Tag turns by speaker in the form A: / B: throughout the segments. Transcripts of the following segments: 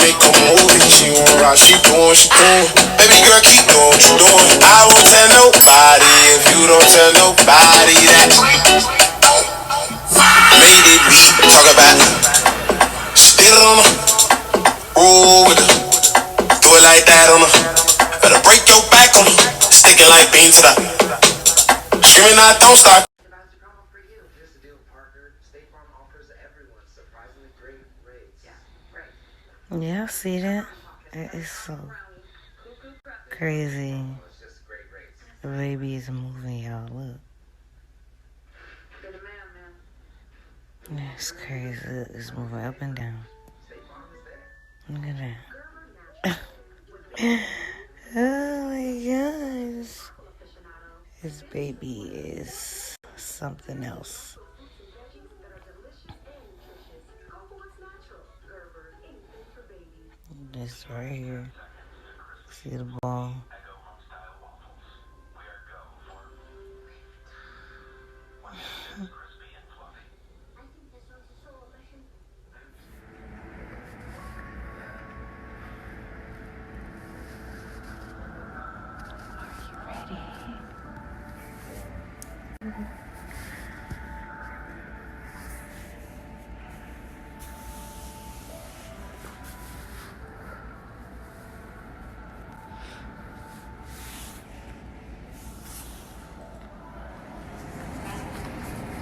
A: make a movie. She won't rock, she doing, she doing. Baby girl, keep doing what you doing. I won't tell nobody if you don't tell nobody that. Made it beat, talk about spit it on her, roll with her, do it like that on her. Better break your back on her, sticking like beans to that. Screaming I don't stop.
B: Yeah, see that? It is so crazy. The baby is moving, y'all. Look. It's crazy. It's moving up and down. Look at that. Oh my gosh. His baby is something else. This right here. See the ball?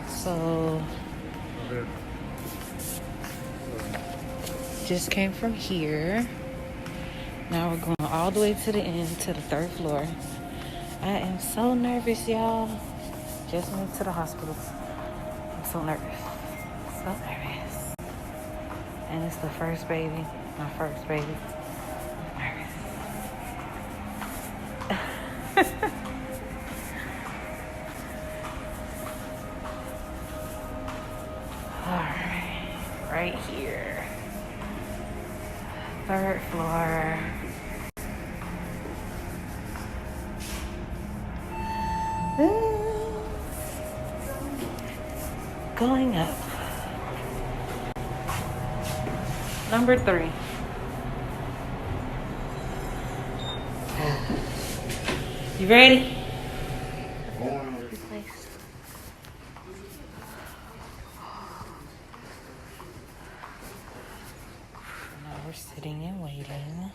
B: So, just came from here. Now we're going all the way to the end, to the 3rd floor. I am so nervous, y'all. Just went to the hospital. I'm so nervous. So nervous. And it's the first baby. My first baby. I'm nervous. Alright. Right here. 3rd floor. Going up. Number 3. You ready? Now we're sitting and waiting.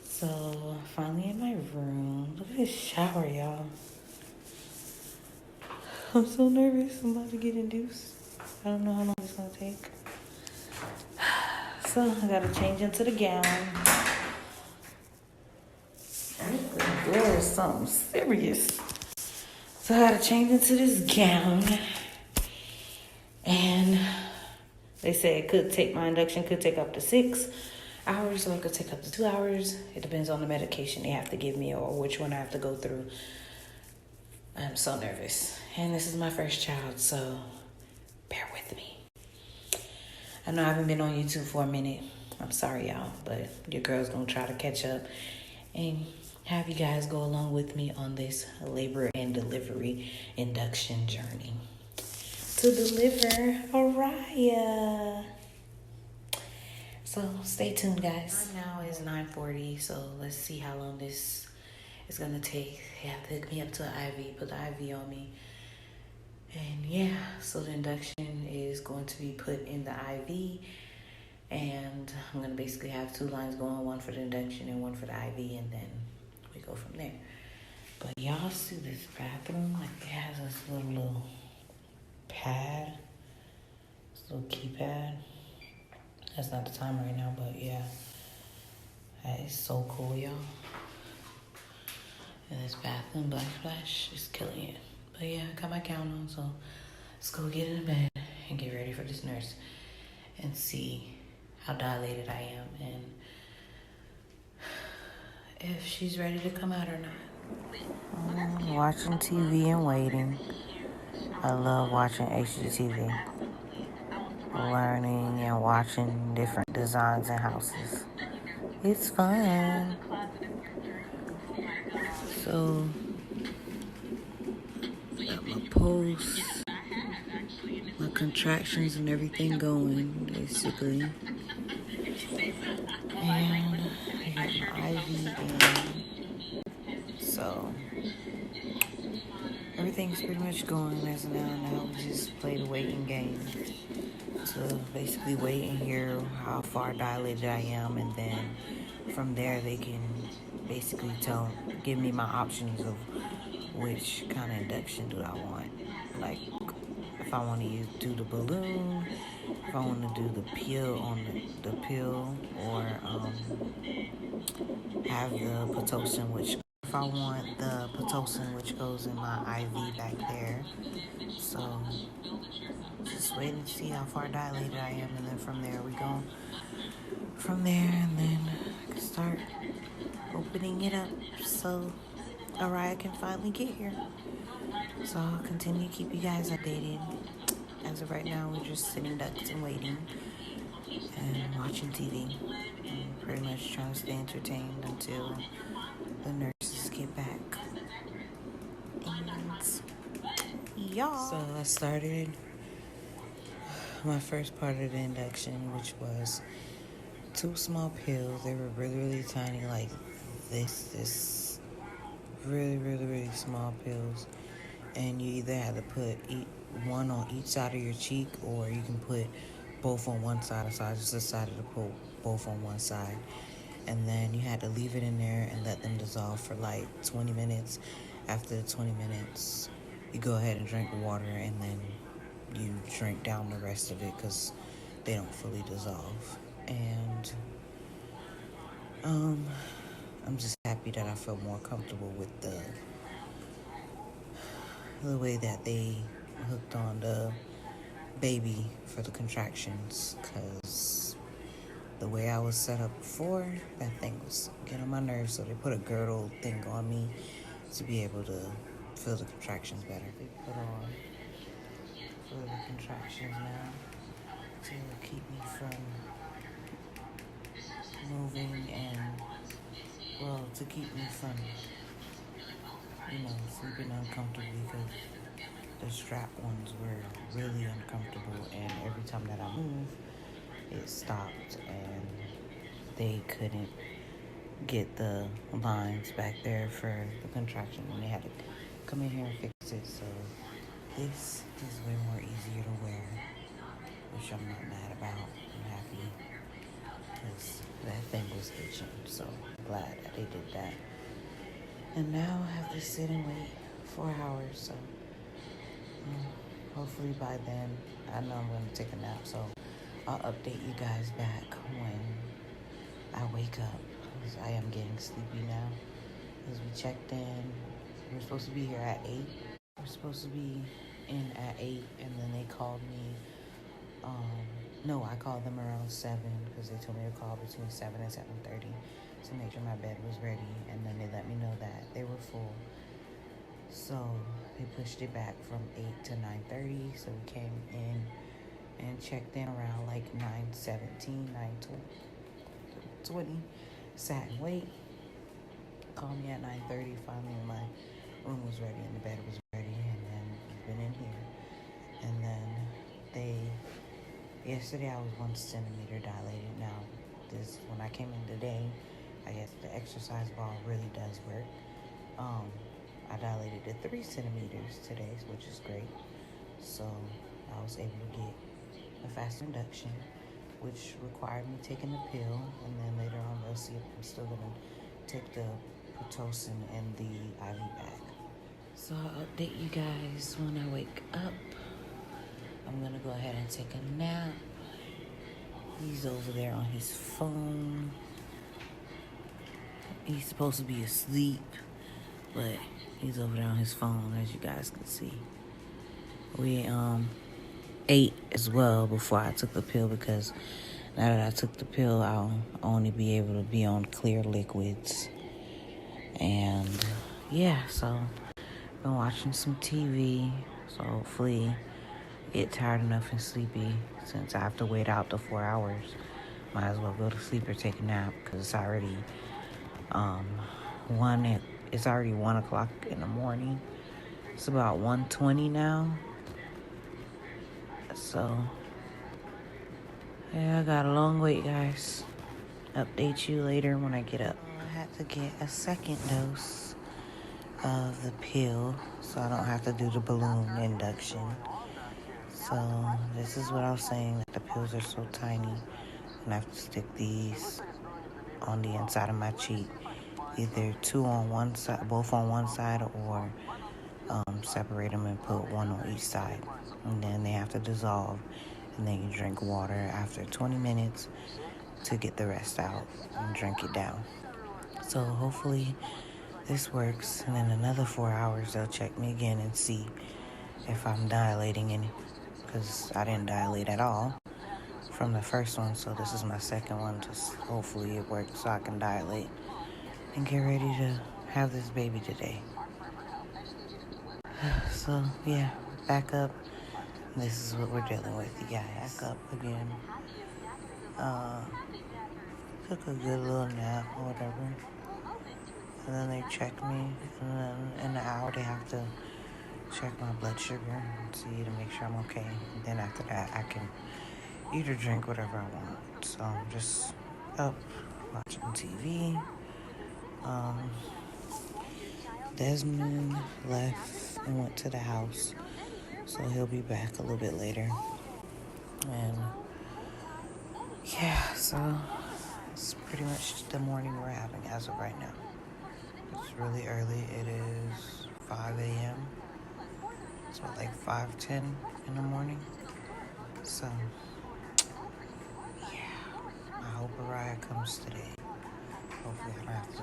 B: So, finally in my room. Look at this shower, y'all. I'm so nervous. I'm about to get induced. I don't know how long it's going to take. So, I got to change into the gown. There is something serious. So, I got to change into this gown. And they said it could take, my induction could take up to 6 hours, or it could take up to 2 hours. It depends on the medication they have to give me or which one I have to go through. I'm so nervous. And this is my first child, so bear with me. I know I haven't been on YouTube for a minute. I'm sorry, y'all, but your girl's gonna try to catch up and have you guys go along with me on this labor and delivery induction journey to deliver Araya. So stay tuned, guys. Right now it's 9:40, so let's see how long this is gonna take. They have to hook me up to an IV, put the IV on me. And yeah, so the induction is going to be put in the IV. And I'm gonna basically have 2 lines going, one for the induction and one for the IV, and then we go from there. But y'all see this bathroom? Like, it has this little pad, this little keypad. That's not the time right now, but yeah. That is so cool, y'all. And this bathroom backsplash is killing it. But yeah, I got my gown on, so let's go get in the bed and get ready for this nurse and see how dilated I am and if she's ready to come out or not. Watching TV and waiting. I love watching HGTV. learning and watching different designs and houses. It's fun. So, got my posts, my contractions and everything going, basically. And I got my IV in. So, everything's pretty much going as of now. Now we just play the waiting game to basically wait and hear how far dilated I am, and then from there they can basically give me my options of which kind of induction do I want. Like if I want to do the balloon, if I want to do the pill on the pill, or have the Pitocin, which if I want the Pitocin, which goes in my IV back there. So just waiting to see how far dilated I am, and then from there we go from there, and then I can start opening it up so Araya can finally get here. So I'll continue to keep you guys updated. As of right now, we're just sitting ducks and waiting and watching TV and pretty much trying to stay entertained until the nurses get back. And y'all. So I started my first part of the induction, which was 2 small pills. They were really, really tiny, like this really small pills. And you either had to put one on each side of your cheek, or you can put both on one side. So I just decided to put both on one side. And then you had to leave it in there and let them dissolve for like 20 minutes. After the 20 minutes, you go ahead and drink water, and then you drink down the rest of it because they don't fully dissolve. And I'm just happy that I feel more comfortable with the way that they hooked on the baby for the contractions, because the way I was set up before, that thing was getting on my nerves. So they put a girdle thing on me to be able to feel the contractions better. They put on for the contractions now to keep me from moving, and to keep me from sleeping uncomfortably, because the strap ones were really uncomfortable, and every time that I moved, it stopped, and they couldn't get the lines back there for the contraction, and they had to come in here and fix it. So this is way more easier to wear, which I'm not mad about. I'm happy because that thing was itching, so I'm glad that they did that. And now I have to sit and wait 4 hours, so hopefully by then, I know I'm going to take a nap, so I'll update you guys back when I wake up, because I am getting sleepy now, because we checked in. We were supposed to be here at 8. We were supposed to be in at 8, and then they called me. No, I called them around 7, because they told me to call between 7 and 7:30 to make sure my bed was ready, and then they let me know that they were full. So they pushed it back from 8 to 9:30, so we came in and checked in around like 9:17, 9:20. Sat and wait. Called me at 9:30. Finally, my room was ready and the bed was ready, and then we've been in here. And then yesterday I was 1 centimeter dilated. Now, when I came in today, I guess the exercise ball really does work. I dilated to 3 centimeters today, which is great. So I was able to get a fast induction, which required me taking the pill, and then later on they'll see if I'm still going to take the Pitocin and the IV back. So I'll update you guys when I wake up. I'm going to go ahead and take a nap. He's over there on his phone. He's supposed to be asleep, but he's over there on his phone, as you guys can see. We ate as well before I took the pill, because now that I took the pill, I'll only be able to be on clear liquids. And yeah, so been watching some TV, so hopefully get tired enough and sleepy since I have to wait out the 4 hours. Might as well go to sleep or take a nap because it's already it's already 1 o'clock in the morning. It's about 1:20 now. So yeah, I got a long wait, guys. Update you later when I get up. I had to get a second dose of the pill so I don't have to do the balloon induction. So this is what I was saying, that the pills are so tiny and I have to stick these on the inside of my cheek, either two on one side, both on one side, or separate them and put one on each side, and then they have to dissolve, and then you drink water after 20 minutes to get the rest out and drink it down. So hopefully this works, and in another 4 hours they'll check me again and see if I'm dilating any, because I didn't dilate at all from the first one, so this is my second one. Just hopefully it works so I can dilate and get ready to have this baby today. So yeah, back up. This is what we're dealing with, you guys. Back up again. Took a good little nap or whatever. And then they check me, and then in an hour they have to check my blood sugar and see to make sure I'm okay. And then after that, I can eat or drink whatever I want. So I'm just up watching TV. Desmond left and went to the house, so he'll be back a little bit later. And yeah, so it's pretty much the morning we're having as of right now. It's really early. It is 5 a.m. It's about like 5:10 in the morning. So yeah, I hope Ariah comes today. Hopefully I don't have to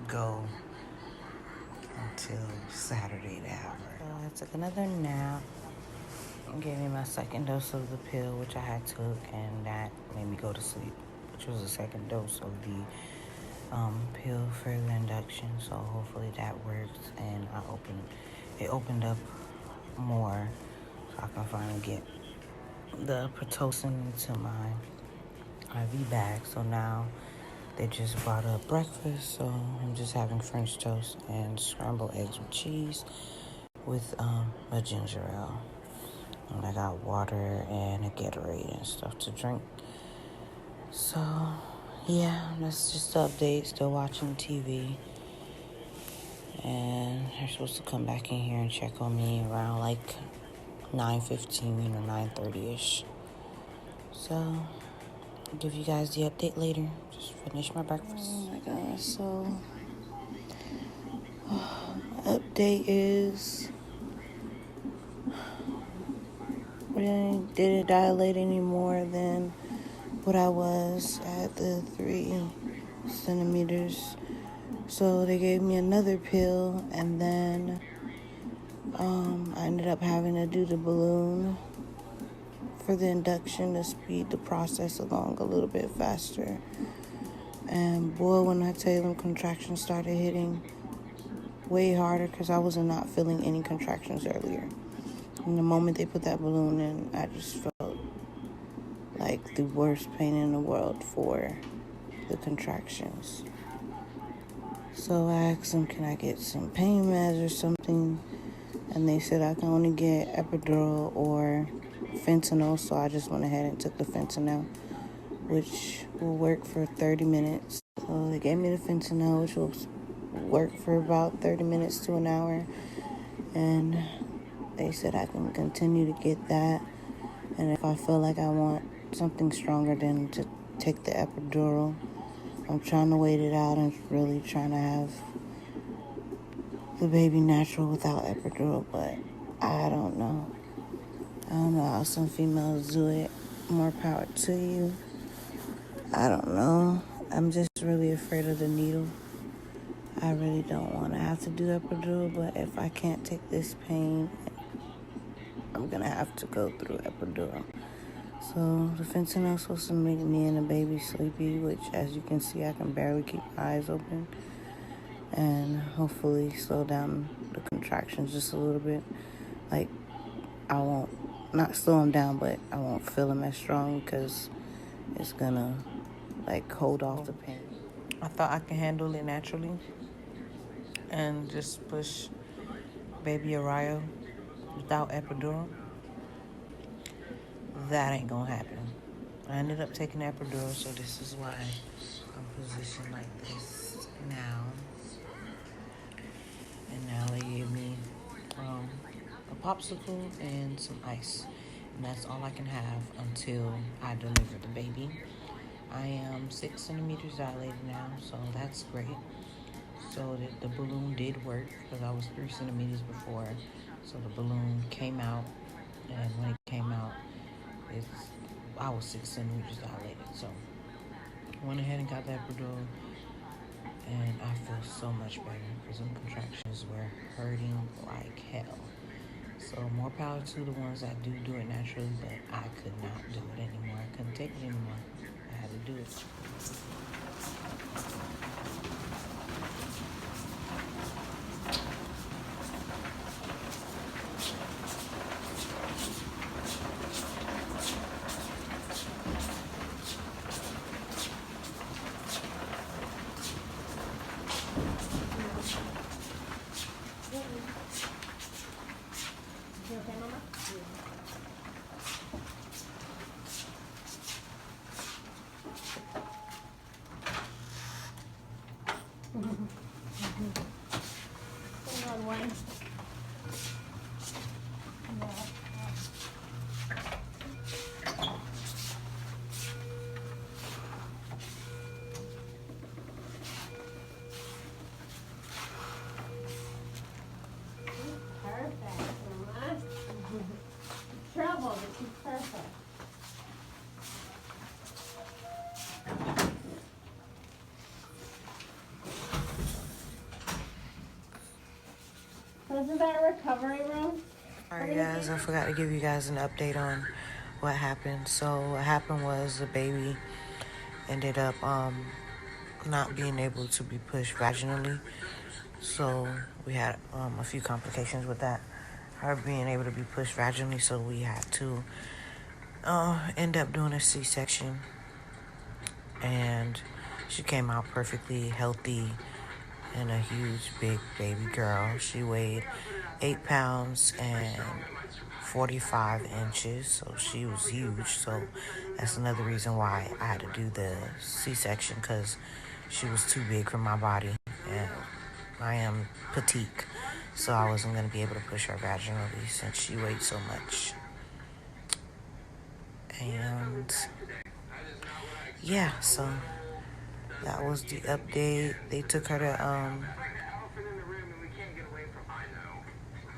B: go until Saturday to have her. So I took another nap and gave me my second dose of the pill, which I had took, and that made me go to sleep, which was the second dose of the pill for the induction. So hopefully that works, and it opened up more, so I can finally get the Pitocin into my IV bag. So now they just brought up breakfast, so I'm just having French toast and scrambled eggs with cheese with a ginger ale. And I got water and a Gatorade and stuff to drink. So yeah, that's just the update. Still watching TV. And they're supposed to come back in here and check on me around like 9:15 or 9:30ish. So I'll give you guys the update later. Just finish my breakfast. Oh my god, so update is really didn't dilate any more than what I was at the 3 centimeters. So they gave me another pill, and then I ended up having to do the balloon for the induction to speed the process along a little bit faster. And boy, when I tell you, them contractions started hitting way harder, because I was not feeling any contractions earlier. And the moment they put that balloon in, I just felt like the worst pain in the world for the contractions. So I asked them, can I get some pain meds or something? And they said I can only get epidural or fentanyl. So I just went ahead and took the fentanyl, which will work for 30 minutes. So they gave me the fentanyl, which will work for about 30 minutes to an hour. And they said I can continue to get that. And if I feel like I want something stronger, then to take the epidural. I'm trying to wait it out and really trying to have the baby natural without epidural, but I don't know. I don't know how some females do it. More power to you. I don't know. I'm just really afraid of the needle. I really don't want to have to do epidural, but if I can't take this pain, I'm going to have to go through epidural. So the fentanyl is supposed to make me and the baby sleepy, which, as you can see, I can barely keep my eyes open, and hopefully slow down the contractions just a little bit. Like, I won't not slow him down, but I won't feel him as strong because it's gonna like hold off the pain. I thought I can handle it naturally and just push baby Araya without epidural. That ain't gonna happen. I ended up taking epidural, so this is why I'm positioned like this now. And now they gave me a popsicle and some ice. And that's all I can have until I deliver the baby. I am 6 centimeters dilated now, so that's great. So the balloon did work because I was 3 centimeters before. So the balloon came out, and when it came out, I was 6 centimeters dilated. So I went ahead and got that epidural, and I feel so much better because them contractions were hurting like hell. So more power to the ones that do it naturally, but I could not do it anymore. I couldn't take it anymore. I had to do it.
A: Wasn't that a recovery room?
B: Alright guys, I forgot to give you guys an update on what happened. So what happened was the baby ended up not being able to be pushed vaginally. So we had a few complications with that. Her being able to be pushed vaginally, so we had to end up doing a C-section. And she came out perfectly healthy and a huge, big baby girl. She weighed 8 pounds and 45 inches, so she was huge. So that's another reason why I had to do the C-section, because she was too big for my body, and I am petite, so I wasn't going to be able to push her vaginally since she weighed so much. And yeah, so that was the update. They took her to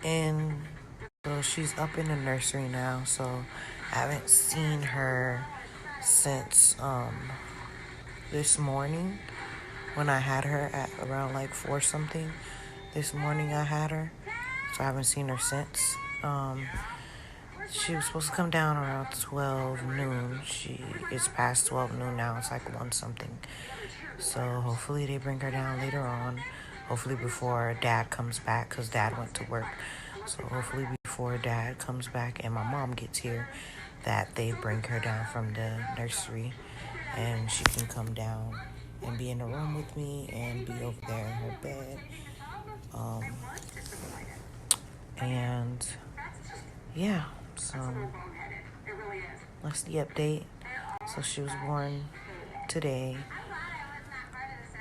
B: and so she's up in the nursery now. So I haven't seen her since this morning when I had her at around like 4 something. This morning I had her, so I haven't seen her since. She was supposed to come down around 12 noon. It's past 12 noon now. It's like 1 something. So hopefully they bring her down later on. Hopefully before Dad comes back, because Dad went to work. So hopefully before Dad comes back and my mom gets here, that they bring her down from the nursery and she can come down and be in the room with me and be over there in her bed. And yeah, so that's the update. So she was born today,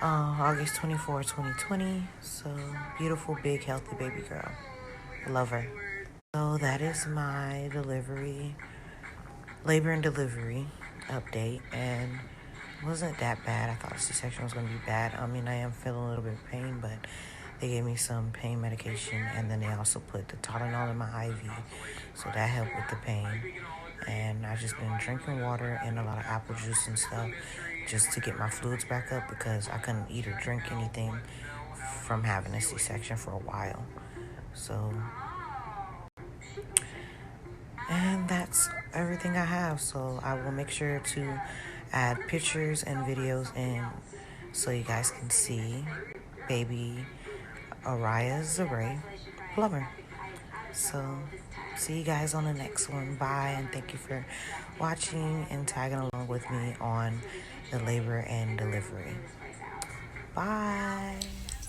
B: August 24, 2020. So beautiful, big, healthy baby girl. Love her. So that is my labor and delivery update, and it wasn't that bad. I thought C-section was going to be bad. I mean, I am feeling a little bit of pain, but they gave me some pain medication, and then they also put the Tylenol in my IV, so that helped with the pain. And I've just been drinking water and a lot of apple juice and stuff just to get my fluids back up, because I couldn't eat or drink anything from having a C-section for a while. So, and that's everything I have. So I will make sure to add pictures and videos in so you guys can see baby Araya Zaray Plummer. So See you guys on the next one. Bye, and thank you for watching and tagging along with me on the Labor and Delivery. Bye.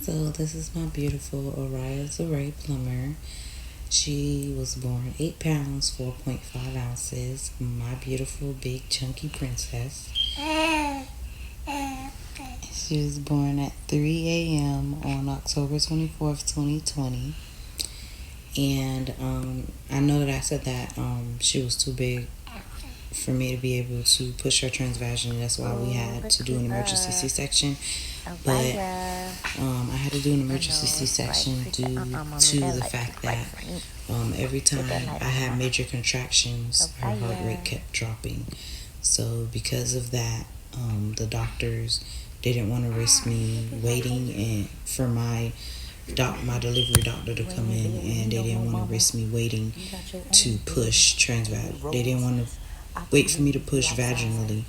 B: So this is my beautiful R.I.P plumber. She was born 8 pounds, 4.5 ounces. My beautiful, big, chunky princess. She was born at 3 a.m. on October 24th, 2020. And I know that I said that she was too big for me to be able to push her transvaginally. That's why we had to do an emergency C-section. But I had to do an emergency C-section due to the fact that every time I had major contractions, her heart rate kept dropping. So because of that, the doctors didn't want to risk me waiting and for my delivery doctor to come in, and they didn't want to risk me waiting to push they didn't want to wait for me to push vaginally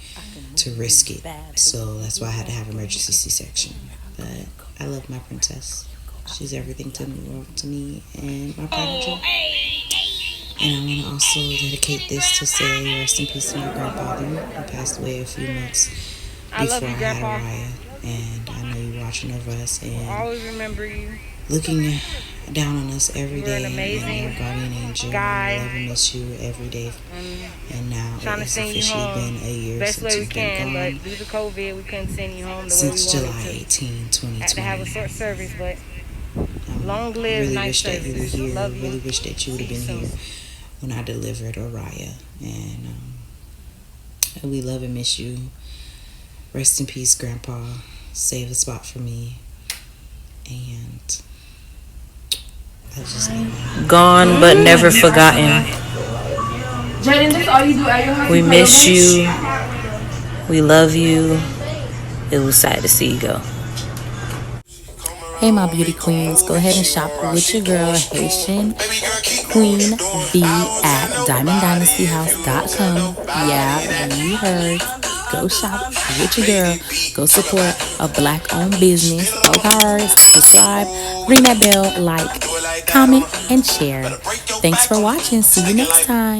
B: to risk it. So that's why I had to have emergency C-section. But I love my princess. She's everything to me and my prodigy. And I want to also dedicate this to say rest in peace to my grandfather, who passed away a few months before I had Araya. And I know you're watching over us and
C: I always remember you,
B: looking down on us every day.
C: You're an amazing
B: and your guardian angel.
C: guy.
B: I love and miss you every day. And now it's officially been a year
C: best
B: since
C: way we
B: you've been
C: can,
B: gone.
C: but due to COVID, we couldn't send you home the
B: Since
C: way we wanted
B: July
C: to.
B: 18, 2020.
C: Had to have a short service, but long live,
B: really
C: nice
B: wish that you were
C: services.
B: here.
C: Love you.
B: Really wish that you would have been
C: See you
B: here
C: soon.
B: when I delivered Araya. And we love and miss you. Rest in peace, Grandpa. Save a spot for me. And I just need gone but never forgotten. We miss you. We love you. It was sad to see you go. Hey, my beauty queens, go ahead and shop with your girl, Haitian Queen V at DiamondDynastyHouse.com. Yeah, you heard. Go shop with your girl. Go support a black-owned business. Okay, subscribe, ring that bell, like, comment, and share. Thanks for watching. See you next time.